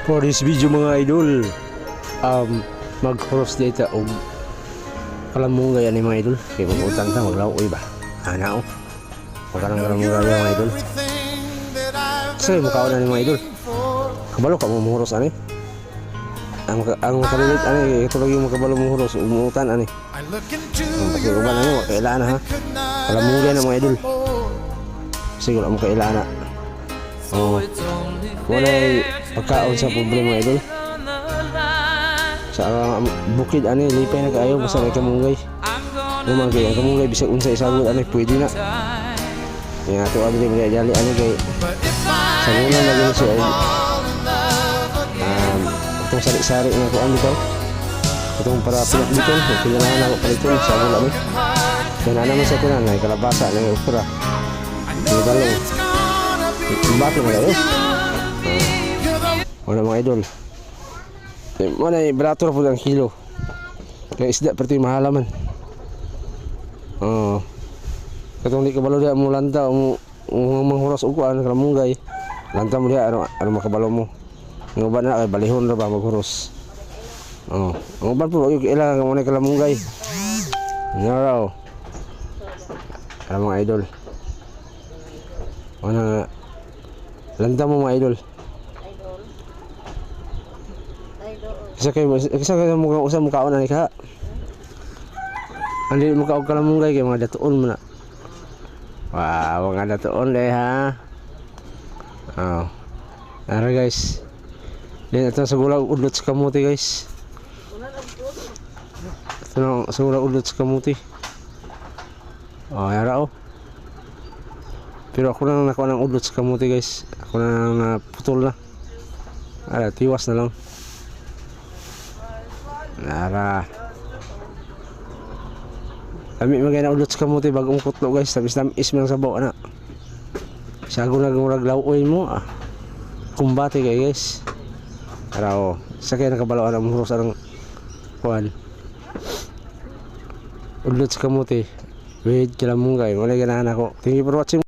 For this video mga idol, mag-cross data o kalamungay ani mga idol. Kaya mag-utang ta, maglaoy ba? Ana o. Magkarang kalamungay mga idol. Kasi mukhaon na ni mga idol. Kabalo ka mumuhuros ani. Ang kalilit ani, ito lagi makabalo mumuhuros, umuutan ani. Ang pag-iuban ani, makailaan na ha. Kalamungay na mga idol. Siguro makailaan na. Wala pagkaon sa problema idol. Sa bukid ani lipay na kaayo basta may kamunggay. Naman kay ang kamunggay bisag unsa isagol ani pwede na. Ya to abi ni dali ani kay sa muna na gyud siya. Itong sari-sari nga ko ani daw. Itong para pinakliton, kailangan ako paliton sa wala mi. Kaya naman sa kunan ay kalabasa na okra. Di balong. Bakit mo kayo? Wala mga idol. Mana beratur po ang kilo. Kaya isda perti mahalaman. Katong di kabalo dia mo lanta mo manghuras uguan kamunggay. Lanta mo dia ano makabalo mo. Ngoban na kay balihon ra ba maghuros. Ngoban po ilang mo na kalamunggay. Ngaraw. Mga idol. Mana lanta mo mga idol. Kisa kayo mo usah mukaon ani ka. Andi mukaon ka lamunggay kay mga datuon mo na. Wow, mga datuon deh ha. Ara guys. Din ito sa gula udlot sa kamuti guys. Ito sa gula udlot sa kamuti. Ara oh. Pero ako na nakuha ng udlot sa kamuti guys. Ako na naputol na. Tiwas na lang. Nara. Kami magay na udlot sa kamuti bagong kutlo guys. Tamis lang sabaw na. Sago na gumurag lawoy mo kumbate kay guys. Ara o. Sakay nakabalaw ang muros ang kuhan. Udlot sa kamuti. Wait, kailan mong guys. Wala ganahan ako. Thank you for watching.